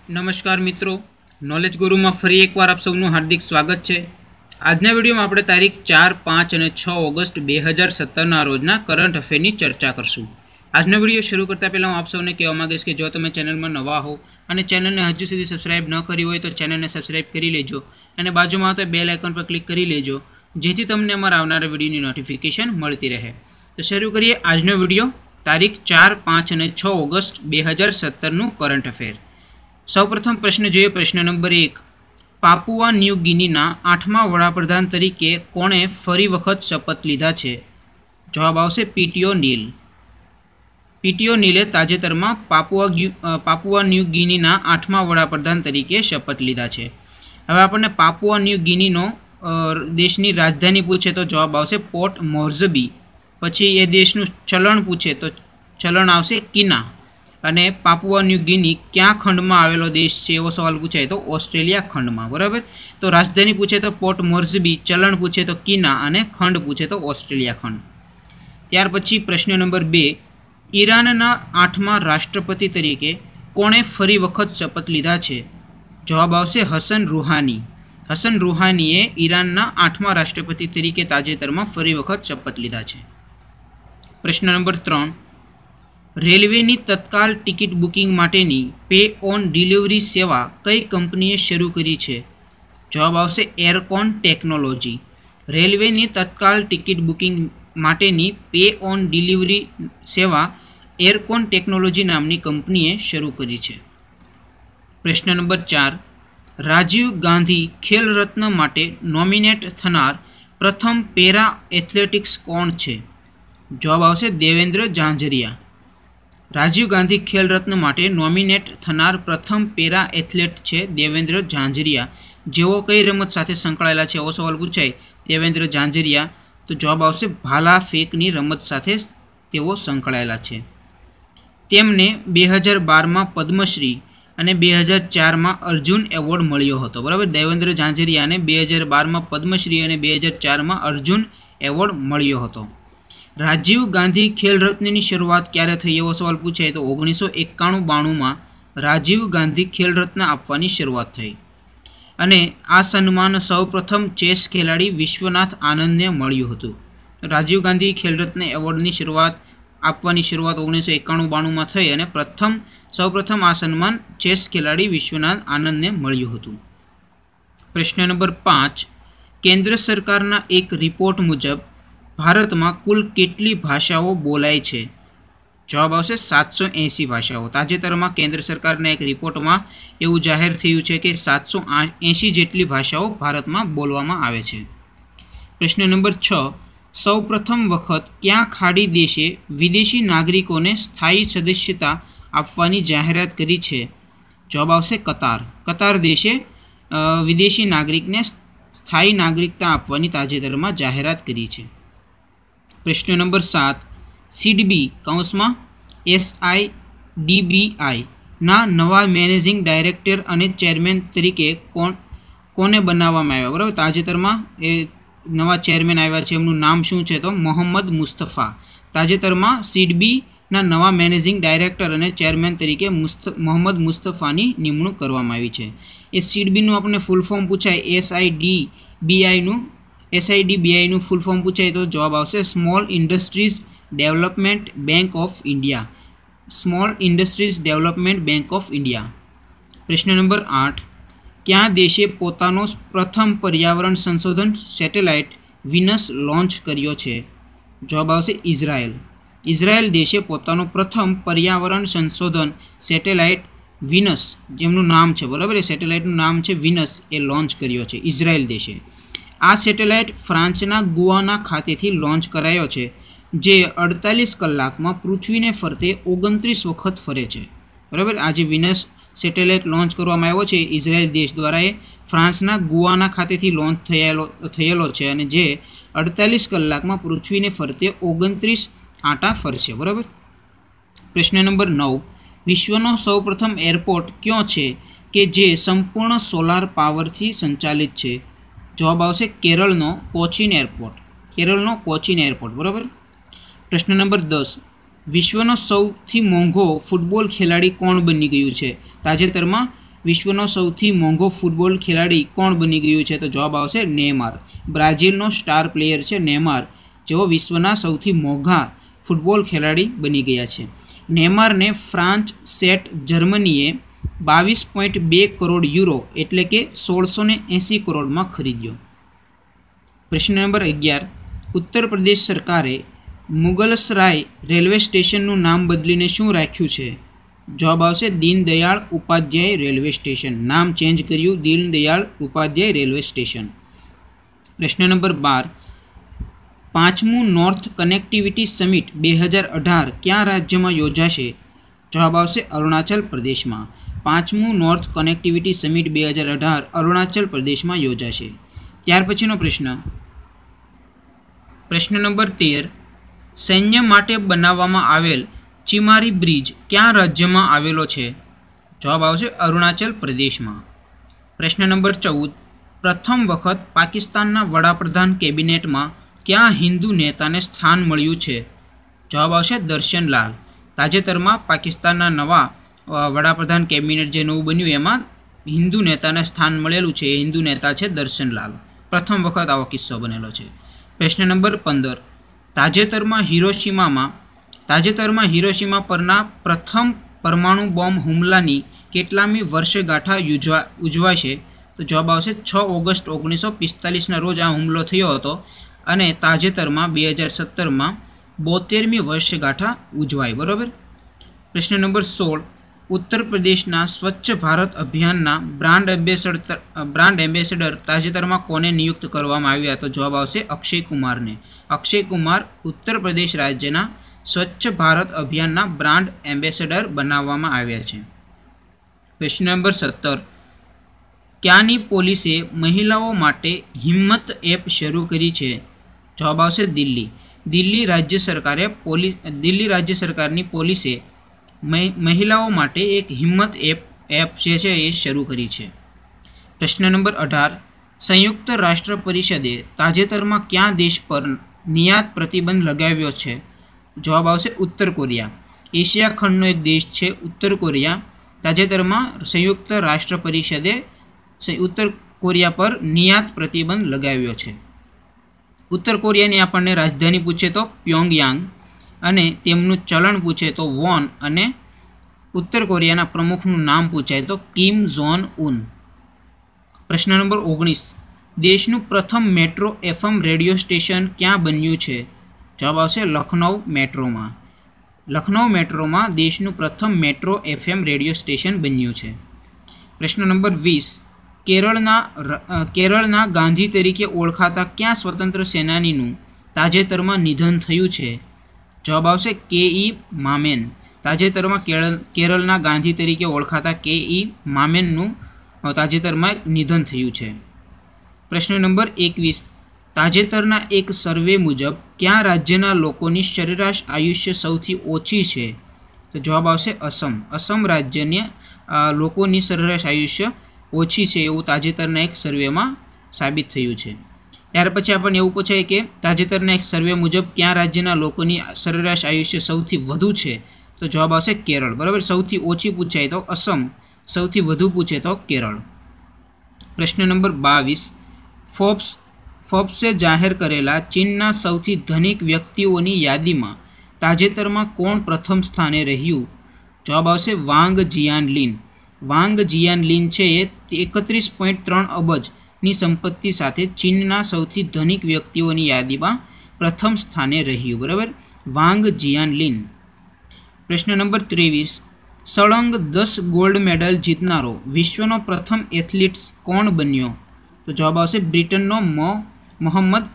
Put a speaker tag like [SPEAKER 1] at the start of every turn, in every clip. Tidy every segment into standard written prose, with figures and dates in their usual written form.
[SPEAKER 1] नमस्कार मित्रों, नॉलेज गुरु में फरी एक बार आप सबनु हार्दिक स्वागत है। आजना विडियो में आपणे तारीख 4, 5 और 6 ऑगस्ट 2017 रोजना करंट अफेर की चर्चा करशुं। आजनो विडियो शुरू करता पहला हूँ आप सबने कहेवा मांगीश कि जो तमे चेनल में नवा हो और चेनल ने हजू सुधी सब्सक्राइब न करी हो तो चेनल ने सब्सक्राइब करी लेजो और बाजू में आवता बेल आइकन पर क्लिक करी लेजो, जेथी तमने अमारा आवनारा विडियोनी नोटिफिकेशन मळती रहे। तो शुरू करिए आजनो विडियो तारीख 4, 5 और 6 ऑगस्ट 2017 करंट अफेर। सौ प्रथम प्रश्न जो प्रश्न नंबर 1, पापुआ न्यू गिनीना 8मा वडाप्रधान तरीके कोणे फरी वखत शपथ लीधा छे? जवाब आवशे पीटीओ नील। पीटीओ नीले ताजेतर में पापुआ न्यू गिनीना 8मा वडाप्रधान तरीके शपथ लीधा छे। हवे आपणे पापुआ न्यू गिनीनो देशनी राजधानी पूछे तो जवाब आवशे पोर्ट मोर्सबी। पछी ए देशनुं चलन पूछे तो चलन आवशे कीना। अने पापुआ न्यू गिनी क्या खंड में आवेलो देश है एवो सवाल पूछाय तो ऑस्ट्रेलिया खंड में, बराबर। तो राजधानी पूछे तो पोर्ट मोर्सबी, चलन पूछे तो कीना और खंड पूछे तो ऑस्ट्रेलिया खंड। त्यार पछी प्रश्न नंबर 2, ईरानना 8मा राष्ट्रपति तरीके कोणे फरी वखत शपथ लीधा छे? जवाब आवशे हसन रूहानी। हसन रूहानीए ईरानना 8मा राष्ट्रपति तरीके ताजेतर में फरी वखत शपथ लीधा छे। प्रश्न नंबर 3, रेलवेनी तत्काल टिकिट बुकिंग माटेनी पे ऑन डिलिवरी सेवा कई कंपनीए शरू करी छे? जवाब आवशे एरकॉन टेक्नोलॉजी। रेलवेनी तत्काल टिकिट बुकिंग माटेनी पे ऑन डिलिवरी सेवा एरकॉन टेक्नोलॉजी नामनी कंपनीए शरू करी छे। प्रश्न नंबर 4, राजीव गांधी खेल रत्न माटे नॉमिनेट थनार प्रथम पेरा एथलेटिक्स कोण छे? जवाब आवशे देवेंद्र झांझरिया। राजीव गांधी खेल रत्न माटे नॉमिनेट थनार प्रथम पेरा एथलेट छे देवेंद्र झांझरिया। जेओ कई रमत साथे संकळायेला छे एवो सवाल पूछाय देवेंद्र झांझरिया तो जवाब आवशे भाला फेंकनी रमत साथे तेओ संकळायेला छे। तेमने 2012 में पद्मश्री અને 2004 में अर्जुन एवोर्ड मळ्यो हतो, बराबर। देवेंद्र झांझरिया ने 2012 में पद्मश्री और 2004 में अर्जुन एवोर्ड मळ्यो हतो। राजीव गांधी खेल रत्न की शुरुआत क्यारे थई एवो सवाल पूछाय तो 1991-92 में राजीव गांधी खेल रत्न आपवानी शुरुआत थई अने आ सन्मान सौ प्रथम चेस खेलाड़ी विश्वनाथ आनंद ने मळ्युं हतुं। राजीव गांधी खेल रत्न एवोर्डनी शुरुआत आपवानी शुरुआत 1991-92 में थई अने सौ प्रथम आ सन्मान चेस खेलाड़ी विश्वनाथ आनंद ने मळ्युं हतुं। प्रश्न नंबर 5, केंद्र सरकारना एक रिपोर्ट मुजब भारत में कुल केटली भाषाओं बोलाय छे? जवाब आवशे 780 भाषाओं। ताजेतर में केंद्र सरकार ने एक रिपोर्ट में एवं जाहिर थयुं छे कि 780 जेटली भाषाओं भारत में बोलवामां आवे छे। प्रश्न नंबर 6, सौ प्रथम वखत क्या खाड़ी देशे विदेशी नागरिकों ने स्थायी सदस्यता आपवानी जाहेरात करी छे? जवाब आवशे कतार। कतार देशे विदेशी नागरिक ने स्थायी नागरिकता आपवानी ताजेतर में जाहेरात करी छे। प्रश्न नंबर 7, सीडबी कौंस में SIDBI ना नवा मैनेजिंग डायरेक्टर और चेरमेन तरीके कोने बनाववामां आव्या, बराबर। ताजेतर में ए नवा चेरमेन आव्या छे, एमनुं नाम शुं छे तो मोहम्मद मुस्तफा। ताजेतर में सीडबी ना नवा मैनेजिंग डायरेक्टर और चेरमेन तरीके मोहम्मद मुस्तफानी निमणूक करवामां आवी छे। ए सीडबीनुं आपणे फूल फॉर्म पूछाय SIDBI નું फूल फॉर्म पूछाय तो जवाब आवशे small industries development bank of India. Small industries development bank of India. प्रश्न नंबर 8, क्या देशे पोतानो प्रथम पर्यावरण संशोधन सेटेलाइट विनस लॉन्च कर्यो छे? जवाब आवशे इजरायल। इजरायल देशे पोतानो प्रथम पर्यावरण संशोधन सेटेलाइट विनस, जेमनुं नाम छे, बराबर। ए सेटेलाइटनुं नाम छे विनस, ए लॉन्च कर्यो छे इजरायल देशे। आ सेटेलाइट फ्रांसना गुआना खातेथी लॉन्च करायो छे, जे 48 कलाक में पृथ्वी ने फरते 29 वखत फरे छे, बराबर। आज विनस सेटेलाइट लॉन्च करवामां आव्यो छे इजरायल देश द्वारा, ए फ्रांसना गुआना खातेथी लॉन्च थयेलो छे अने जे 48 कलाक में पृथ्वी ने फरते 29 आंटा फरशे, बराबर। प्रश्न नंबर 9, विश्वनो सौ प्रथम एरपोर्ट क्यों छे के जे संपूर्ण सोलार पावरथी संचालित छे? जवाब आवशे केरळनो कोचीन एरपोर्ट। केरळनो कोचीन एरपोर्ट, बराबर। प्रश्न नंबर 10, विश्वनो सौथी मोंघो फूटबॉल खेलाड़ी कोण बनी गयुं छे? ताजेतरमां વિશ્વનો સૌથી મોંઘો ફૂટબોલ ખેલાડી કોણ બની ગયું છે? તો જવાબ આવશે નેમાર. બ્રાઝિલનો સ્ટાર પ્લેયર છે નેમાર, જેઓ વિશ્વના સૌથી મોંઘા ફૂટબોલ ખેલાડી બની ગયા છે. નેમારને ફ્રાન્સ સેટ જર્મનીએ 22.2 કરોડ યુરો એટલે કે 1680 કરોડમાં ખરીદ્યો. પ્રશ્ન નંબર 11. ઉત્તર પ્રદેશ સરકારે મુગલસરાય રેલવે સ્ટેશનનું નામ બદલીને શું રાખ્યું છે? જવાબ આવશે દીનદયાળ ઉપાધ્યાય રેલવે સ્ટેશન. નામ ચેન્જ કર્યું, દીનદયાળ ઉપાધ્યાય રેલવે સ્ટેશન. પ્રશ્ન નંબર 12. 5મું નોર્થ કનેક્ટિવિટી સમિટ 2018 ક્યાં રાજ્યમાં યોજાશે? જવાબ આવશે અરુણાચલ પ્રદેશમાં. 5મું નોર્થ કનેક્ટિવિટી સમિટ 2018 અરુણાચલ પ્રદેશમાં યોજાશે. ત્યાર પછીનો પ્રશ્ન નંબર 13. સૈન્ય માટે બનાવવામાં આવેલ ચિમારી બ્રિજ ક્યાં રાજ્યમાં આવેલો છે? જવાબ આવશે અરુણાચલ પ્રદેશમાં. પ્રશ્ન નંબર 14. પ્રથમ વખત પાકિસ્તાનના વડાપ્રધાન કેબિનેટમાં ક્યાં હિન્દુ નેતાને સ્થાન મળ્યું છે? જવાબ આવશે દર્શનલાલ. તાજેતરમાં પાકિસ્તાનના નવા વડાપ્રધાન કેબિનેટ જે નવું બન્યું એમાં હિન્દુ નેતાને સ્થાન મળેલું છે. એ હિન્દુ નેતા છે દર્શનલાલ. પ્રથમ વખત આવો કિસ્સો બનેલો છે. પ્રશ્ન નંબર 15. તાજેતરમાં હિરોશીમા પરના પ્રથમ પરમાણુ બોમ્બ હુમલાની કેટલામી વર્ષગાંઠ ઉજવાશે? તો જવાબ આવશે 6 ઓગસ્ટ 1945ના રોજ આ હુમલો થયો હતો અને તાજેતરમાં 2017માં 72મી વર્ષગાંઠ ઉજવાય. બરાબર. પ્રશ્ન નંબર 16. ઉત્તર પ્રદેશના સ્વચ્છ ભારત અભિયાનના બ્રાન્ડ એમ્બેસેડર તાજેતરમાં કોને નિયુક્ત કરવામાં આવ્યા? તો જવાબ આવશે અક્ષય કુમારને. અક્ષય કુમાર ઉત્તર પ્રદેશ રાજ્યના સ્વચ્છ ભારત અભિયાનના બ્રાન્ડ એમ્બેસેડર બનાવવામાં આવ્યા છે. પ્રશ્ન નંબર 17. ક્યાંની પોલીસે મહિલાઓ માટે હિંમત એપ શરૂ કરી છે? જવાબ આવશે દિલ્હી. દિલ્હી રાજ્ય સરકારની પોલીસે મહિલાઓ માટે એક હિંમત એપ જે છે એ શરૂ કરી છે. પ્રશ્ન નંબર 18. સંયુક્ત રાષ્ટ્ર પરિષદે તાજેતરમાં કયા દેશ પર નિયાત પ્રતિબંધ લગાવ્યો છે? જવાબ આવશે ઉત્તર કોરિયા. એશિયા ખંડનો એક દેશ છે ઉત્તર કોરિયા. તાજેતરમાં સંયુક્ત રાષ્ટ્ર પરિષદે ઉત્તર કોરિયા પર નિયાત પ્રતિબંધ લગાવ્યો છે. ઉત્તર કોરિયાની આપણને રાજધાની પૂછે તો પ્યોંગયાંગ અને તેમનું ચલણ પૂછે તો વોન અને ઉત્તર કોરિયાના પ્રમુખનું નામ પૂછાય તો કિમ જોન ઉન. પ્રશ્ન નંબર 19. દેશનું પ્રથમ મેટ્રો FM રેડિયો સ્ટેશન ક્યાં બન્યું છે? જવાબ આવશે લખનૌ મેટ્રોમાં. લખનૌ મેટ્રોમાં દેશનું પ્રથમ મેટ્રો FM રેડિયો સ્ટેશન બન્યું છે. પ્રશ્ન નંબર 20. કેરળના ગાંધી તરીકે ઓળખાતા કયા સ્વતંત્ર સેનાનીનું તાજેતરમાં નિધન થયું છે? જવાબ આવશે KE મામેન. તાજેતરમાં કેરળના ગાંધી તરીકે ઓળખાતા KE મામેનનું તાજેતરમાં નિધન થયું છે. પ્રશ્ન નંબર 21. તાજેતરના એક સર્વે મુજબ કયા રાજ્યના લોકોની સરેરાશ આયુષ્ય સૌથી ઓછી છે? તો જવાબ આવશે અસમ. અસમ રાજ્યની લોકોની સરેરાશ આયુષ્ય ઓછી છે એવું તાજેતરના એક સર્વેમાં સાબિત થયું છે. ત્યાર પછી આપણને એવું પૂછાય કે તાજેતરના એક સર્વે મુજબ કયા રાજ્યના લોકોની સરેરાશ આયુષ્ય સૌથી વધુ છે? તો જવાબ આવશે કેરળ. બરાબર. સૌથી ઓછી પૂછાય તો અસમ, સૌથી વધુ પૂછે તો કેરળ. પ્રશ્ન નંબર 22. ફોર્બ્સે જાહેર કરેલા ચીનના સૌથી ધનિક વ્યક્તિઓની યાદીમાં તાજેતરમાં કોણ પ્રથમ સ્થાને રહ્યું? જવાબ આવશે વાંગ જિયાનલિન. વાંગ જિયાનલિન છે એ 31.3 અબજની સંપત્તિ સાથે ચીનના સૌથી ધનિક વ્યક્તિઓની યાદીમાં પ્રથમ સ્થાને રહ્યું. બરાબર. વાંગ જિયાનલિન. પ્રશ્ન નંબર 23. સળંગ 10 ગોલ્ડ મેડલ જીતનારો વિશ્વનો પ્રથમ એથ્લીટ્સ કોણ બન્યો? તો જવાબ આવશે બ્રિટનનો મોહમ્મદ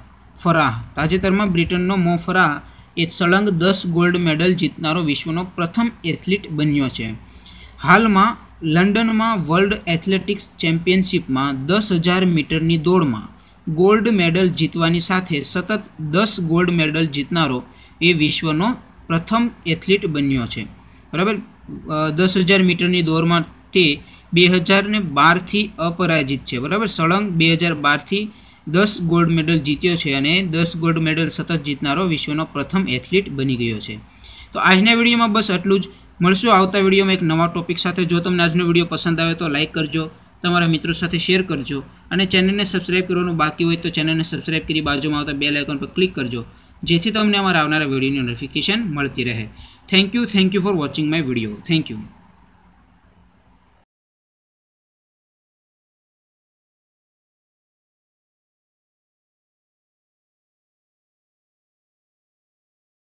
[SPEAKER 1] ફરાહ. તાજેતરમાં બ્રિટનનો મો ફરાહ એ સળંગ 10 ગોલ્ડ મેડલ જીતનારો વિશ્વનો પ્રથમ એથ્લીટ બન્યો છે. હાલમાં લંડનમાં વર્લ્ડ એથ્લેટિક્સ ચેમ્પિયનશિપમાં 10,000 મીટરની દોડમાં ગોલ્ડ મેડલ જીતવાની સાથે સતત 10 ગોલ્ડ મેડલ જીતનારો એ વિશ્વનો પ્રથમ એથ્લીટ બન્યો છે. બરાબર. 10,000 મીટરની દોડમાં તે 2012થી અપરાજિત છે. બરાબર. સળંગ 2012થી 10 ગોલ્ડ મેડલ જીત્યો છે અને 10 ગોલ્ડ મેડલ સતત જીતનારો વિશ્વનો પ્રથમ એથ્લીટ બની ગયો છે. તો આજના વિડીયોમાં બસ આટલું જ. મળશું આવતા વિડીયોમાં એક નવા ટોપિક સાથે। જો તમને આજનો વિડીયો પસંદ આવે તો લાઇક કરજો, તમારા મિત્રો સાથે શેર કરજો અને ચેનલને સબસ્ક્રાઇબ કરવાનું બાકી હોય તો ચેનલને સબસ્ક્રાઇબ કરી બાજુમાં આવતા બેલ આઇકોન પર ક્લિક કરજો, જેથી તમને અમારા આવનારા વિડીયોની નોટિફિકેશન મળતી રહે। Thank you for watching my video. Thank you.